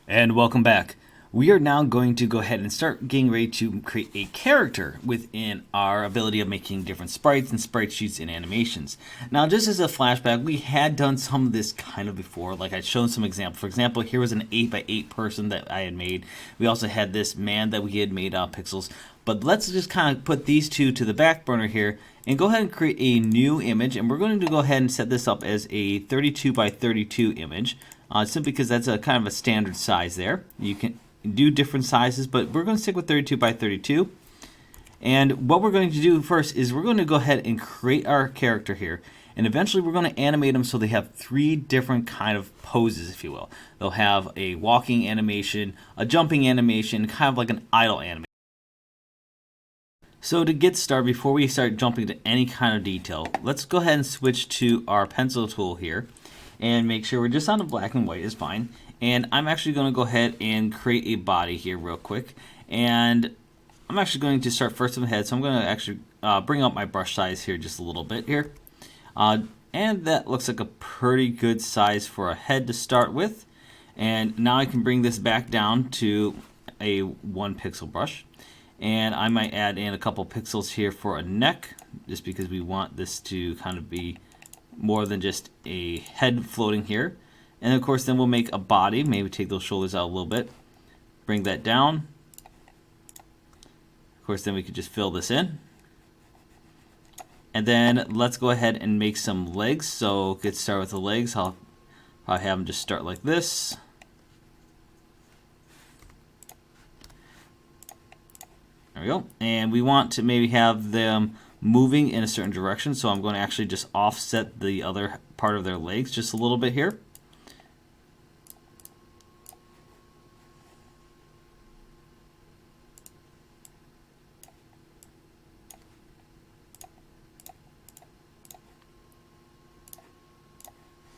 And welcome back. We are now going to go ahead and start getting ready to create a character within our ability of making different sprites and sprite sheets and animations. Now, just as a flashback, we had done some of this kind of before. Like I'd shown some examples. For example, here was an 8x8 person that I had made. We also had this man that we had made out of pixels. But let's just kind of put these two to the back burner here and go ahead and create a new image. And we're going to go ahead and set this up as a 32x32 image. Simply because that's a kind of a standard size there. You can do different sizes, but we're going to stick with 32x32. And what we're going to do first is we're going to go ahead and create our character here. And eventually we're going to animate them so they have three different kind of poses, if you will. They'll have a walking animation, a jumping animation, kind of like an idle animation. So to get started, before we start jumping to any kind of detail, let's go ahead and switch to our pencil tool here. And make sure we're just on the black and white is fine. And I'm actually going to go ahead and create a body here real quick. And I'm actually going to start first with the head. So I'm going to actually bring up my brush size here just a little bit here. And that looks like a pretty good size for a head to start with. And now I can bring this back down to a 1 pixel brush. And I might add in a couple pixels here for a neck, just because we want this to kind of be more than just a head floating here. And of course then we'll make a body, maybe take those shoulders out a little bit, bring that down. Of course then we could just fill this in. And then let's go ahead and make some legs. So get started with the legs. I'll have them just start like this. There we go. And we want to maybe have them moving in a certain direction, so I'm going to actually just offset the other part of their legs just a little bit here.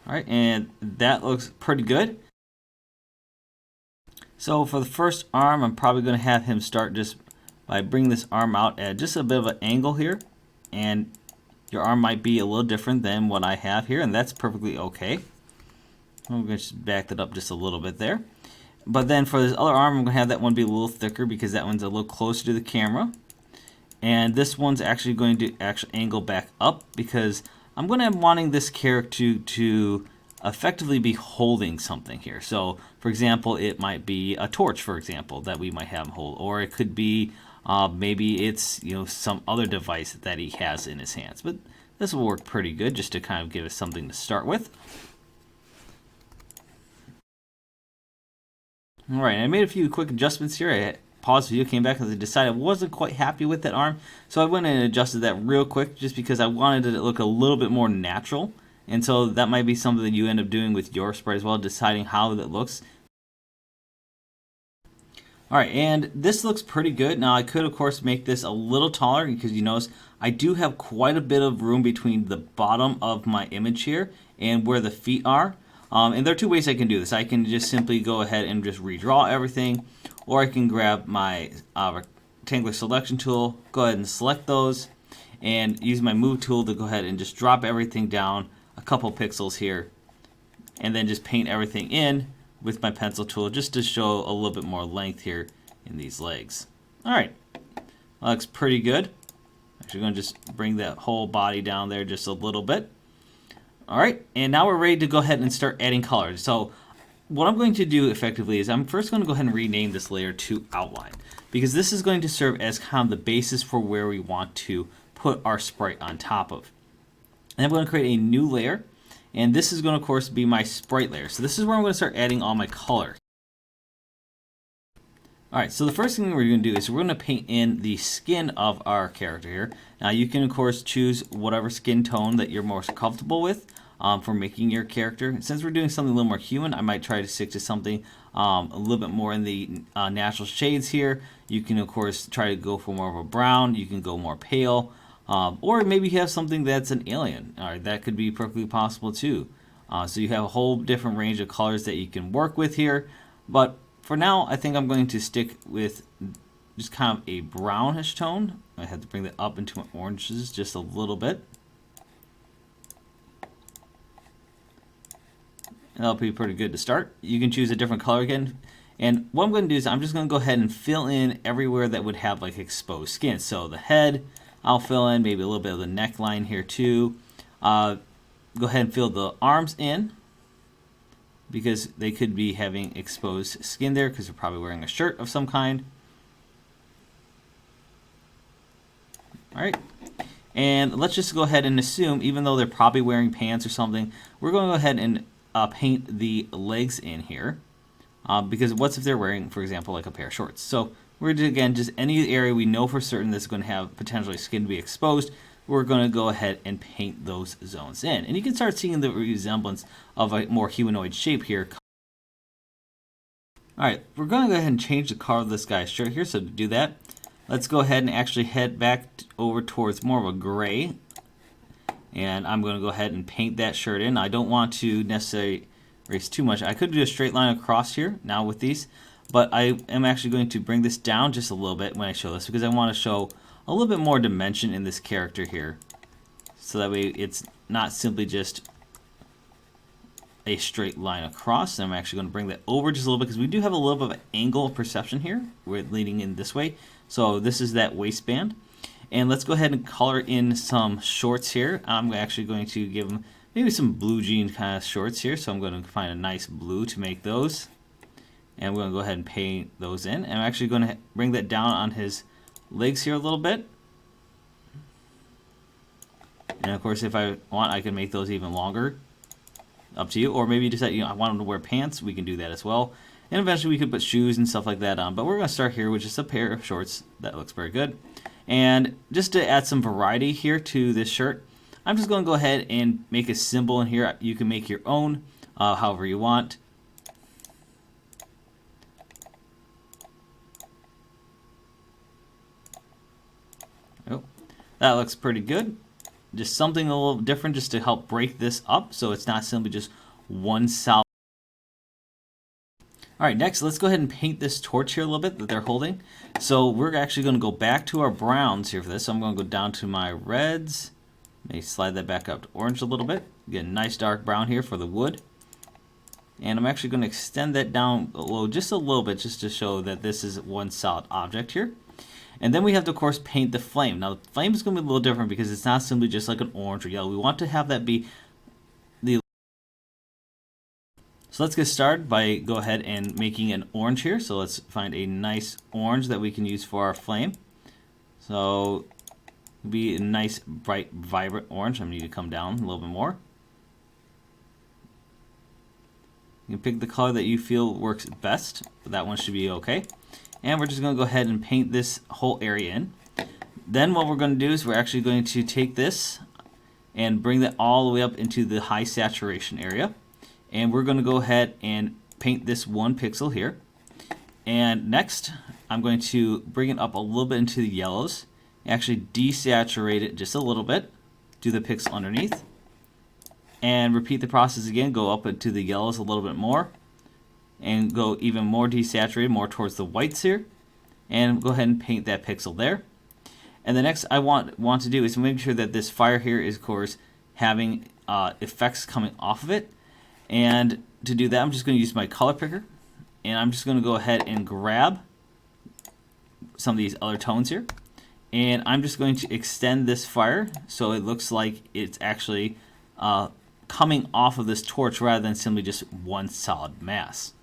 Alright, and that looks pretty good. So for the first arm, I'm probably going to have him start just by bringing this arm out at just a bit of an angle here. And your arm might be a little different than what I have here, and that's perfectly okay. I'm going to just back that up just a little bit there. But then for this other arm, I'm going to have that one be a little thicker because that one's a little closer to the camera. And this one's actually going to actually angle back up because I'm going to be wanting this character to effectively be holding something here. So, for example, it might be a torch, for example, that we might have him hold, or it could be maybe it's some other device that he has in his hands. But this will work pretty good just to kind of give us something to start with. Alright, I made a few quick adjustments here. I paused the video, came back, and I decided I wasn't quite happy with that arm. So I went and adjusted that real quick just because I wanted it to look a little bit more natural. And so that might be something that you end up doing with your sprite as well, deciding how that looks. Alright, and this looks pretty good. Now I could of course make this a little taller because you notice I do have quite a bit of room between the bottom of my image here and where the feet are. And there are two ways I can do this. I can just simply go ahead and just redraw everything, or I can grab my rectangular selection tool, go ahead and select those, and use my move tool to go ahead and just drop everything down a couple pixels here, and then just paint everything in with my pencil tool just to show a little bit more length here in these legs. Alright, that looks pretty good. Actually going to just bring that whole body down there just a little bit. Alright, and now we're ready to go ahead and start adding colors. So what I'm going to do effectively is I'm first going to go ahead and rename this layer to outline, because this is going to serve as kind of the basis for where we want to put our sprite on top of. And I'm going to create a new layer, and this is going to of course be my sprite layer. So this is where I'm going to start adding all my color. Alright, so the first thing we're going to do is we're going to paint in the skin of our character here. Now you can of course choose whatever skin tone that you're most comfortable with for making your character. Since we're doing something a little more human, I might try to stick to something a little bit more in the natural shades here. You can of course try to go for more of a brown, you can go more pale, or maybe you have something that's an alien. Alright, that could be perfectly possible too. So you have a whole different range of colors that you can work with here, but for now, I think I'm going to stick with just kind of a brownish tone. I had to bring that up into my oranges just a little bit. And that'll be pretty good to start. You can choose a different color again. And what I'm going to do is I'm just going to go ahead and fill in everywhere that would have like exposed skin. So the head, I'll fill in maybe a little bit of the neckline here too. Go ahead and fill the arms in because they could be having exposed skin there because they're probably wearing a shirt of some kind. All right. And let's just go ahead and assume, even though they're probably wearing pants or something, we're going to go ahead and paint the legs in here. Because what's if they're wearing, for example, like a pair of shorts? So we're again, just any area we know for certain that's going to have potentially skin to be exposed, we're going to go ahead and paint those zones in. And you can start seeing the resemblance of a more humanoid shape here. All right, we're going to go ahead and change the color of this guy's shirt here. So to do that, let's go ahead and actually head back over towards more of a gray. And I'm going to go ahead and paint that shirt in. I don't want to necessarily erase too much. I could do a straight line across here now with these, but I am actually going to bring this down just a little bit when I show this because I want to show a little bit more dimension in this character here. So that way it's not simply just a straight line across. And I'm actually going to bring that over just a little bit because we do have a little bit of angle of perception here. We're leading in this way. So this is that waistband. And let's go ahead and color in some shorts here. I'm actually going to give them maybe some blue jean kind of shorts here. So I'm going to find a nice blue to make those. And we're going to go ahead and paint those in. And I'm actually going to bring that down on his legs here a little bit. And of course, if I want, I can make those even longer. Up to you. Or maybe just that, I want him to wear pants. We can do that as well. And eventually we could put shoes and stuff like that on. But we're going to start here with just a pair of shorts. That looks very good. And just to add some variety here to this shirt, I'm just going to go ahead and make a symbol in here. You can make your own, however you want. Oh, that looks pretty good. Just something a little different just to help break this up so it's not simply just one solid. All right, next, let's go ahead and paint this torch here a little bit that they're holding. So we're actually going to go back to our browns here for this. So I'm going to go down to my reds. Maybe slide that back up to orange a little bit. Get a nice dark brown here for the wood. And I'm actually going to extend that down below just a little bit just to show that this is one solid object here. And then we have to, of course, paint the flame. Now, the flame is going to be a little different because it's not simply just like an orange or yellow. We want to have that be the... So let's get started by go ahead and making an orange here. So let's find a nice orange that we can use for our flame. So be a nice, bright, vibrant orange. I need to come down a little bit more. You can pick the color that you feel works best. That one should be okay. And we're just going to go ahead and paint this whole area in. Then what we're going to do is we're actually going to take this and bring that all the way up into the high saturation area. And we're going to go ahead and paint this one pixel here. And next, I'm going to bring it up a little bit into the yellows. Actually desaturate it just a little bit. Do the pixel underneath. And repeat the process again. Go up into the yellows a little bit more. And go even more desaturated, more towards the whites here. And go ahead and paint that pixel there. And the next I want to do is make sure that this fire here is, of course, having effects coming off of it. And to do that, I'm just going to use my color picker. And I'm just going to go ahead and grab some of these other tones here. And I'm just going to extend this fire so it looks like it's actually coming off of this torch rather than simply just one solid mass.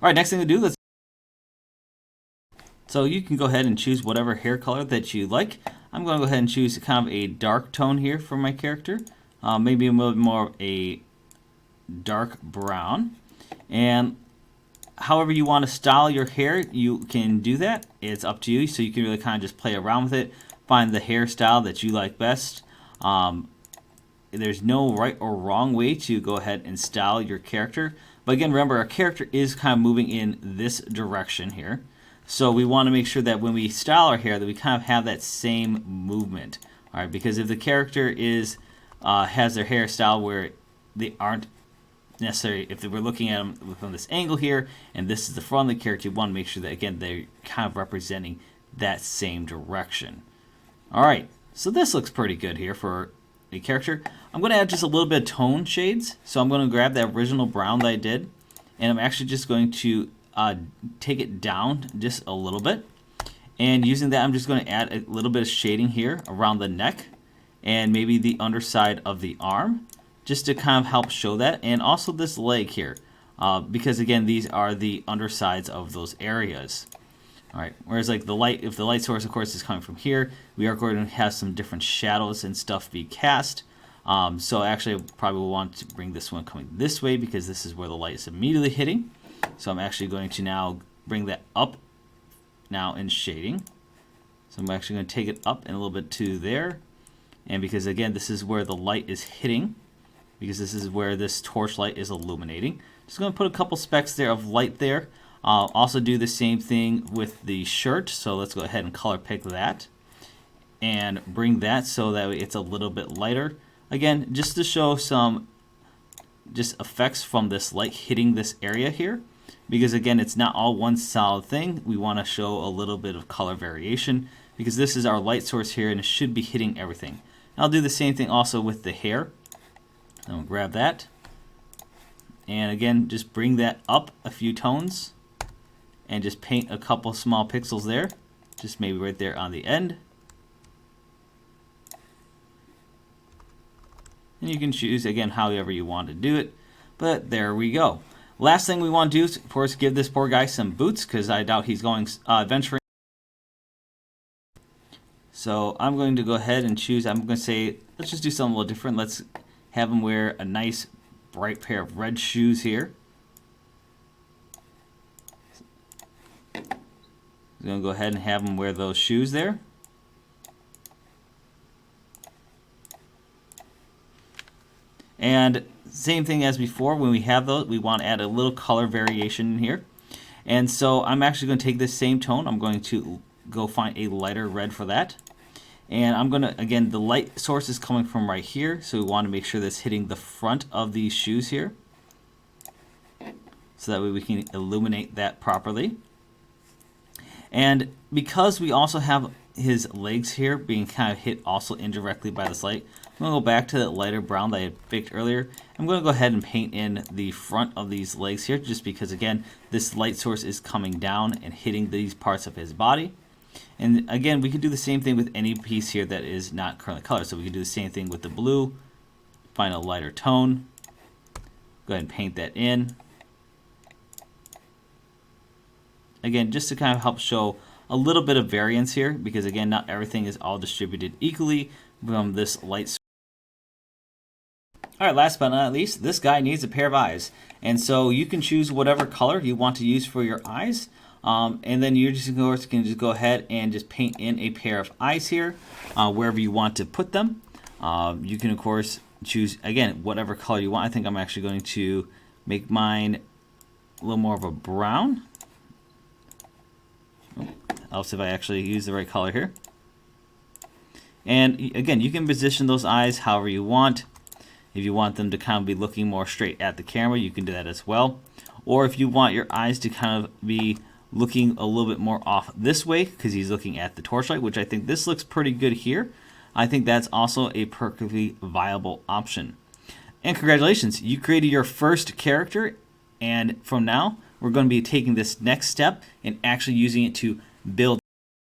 All right, next thing to do, so you can go ahead and choose whatever hair color that you like. I'm going to go ahead and choose kind of a dark tone here for my character. Maybe a little bit more of a dark brown. And however you want to style your hair, you can do that. It's up to you. So you can really kind of just play around with it. Find the hairstyle that you like best. There's no right or wrong way to go ahead and style your character. But again, remember, our character is kind of moving in this direction here. So we want to make sure that when we style our hair that we kind of have that same movement. All right, because if the character is has their hairstyle where they aren't necessarily, if we're looking at them from this angle here, and this is the front of the character, you want to make sure that, again, they're kind of representing that same direction. All right, so this looks pretty good here for a character. I'm going to add just a little bit of tone shades. So I'm going to grab that original brown that I did, and I'm actually just going to take it down just a little bit. And using that, I'm just going to add a little bit of shading here around the neck and maybe the underside of the arm, just to kind of help show that. And also this leg here, because again, these are the undersides of those areas. All right, whereas like the light, if the light source, of course, is coming from here, we are going to have some different shadows and stuff be cast. So actually, I probably will want to bring this one coming this way because this is where the light is immediately hitting. So I'm actually going to now bring that up now in shading. So I'm actually going to take it up and a little bit to there. And because again, this is where the light is hitting, because this is where this torch light is illuminating. Just going to put a couple specks there of light there. Also do the same thing with the shirt. So let's go ahead and color pick that and bring that so that it's a little bit lighter. Again, just to show some just effects from this light hitting this area here. Because again, it's not all one solid thing. We want to show a little bit of color variation because this is our light source here and it should be hitting everything. I'll do the same thing also with the hair. I'm going to grab that. And again, just bring that up a few tones and just paint a couple small pixels there. Just maybe right there on the end. And you can choose, again, however you want to do it. But there we go. Last thing we want to do is, of course, give this poor guy some boots because I doubt he's going adventuring. So I'm going to go ahead and choose, I'm going to say, let's just do something a little different. Let's have him wear a nice bright pair of red shoes here. I'm going to go ahead and have him wear those shoes there. And same thing as before, when we have those, we want to add a little color variation in here. And so I'm actually going to take this same tone. I'm going to go find a lighter red for that. And I'm going to, again, the light source is coming from right here. So we want to make sure that's hitting the front of these shoes here. So that way we can illuminate that properly. And because we also have his legs here being kind of hit also indirectly by this light, I'm going to go back to that lighter brown that I had picked earlier. I'm going to go ahead and paint in the front of these legs here just because, again, this light source is coming down and hitting these parts of his body. And again, we can do the same thing with any piece here that is not currently colored. So we can do the same thing with the blue, find a lighter tone, go ahead and paint that in. Again, just to kind of help show a little bit of variance here because, again, not everything is all distributed equally from this light source. Alright, last but not least, this guy needs a pair of eyes. And so you can choose whatever color you want to use for your eyes. And then you just, of course, can just go ahead and just paint in a pair of eyes here, wherever you want to put them. You can, of course, choose, again, whatever color you want. I think I'm actually going to make mine a little more of a brown. I'll see if I actually use the right color here. And again, you can position those eyes however you want. If you want them to kind of be looking more straight at the camera, you can do that as well. Or if you want your eyes to kind of be looking a little bit more off this way because he's looking at the torchlight, which I think this looks pretty good here. I think that's also a perfectly viable option. And congratulations, you created your first character, and from now we're going to be taking this next step and actually using it to build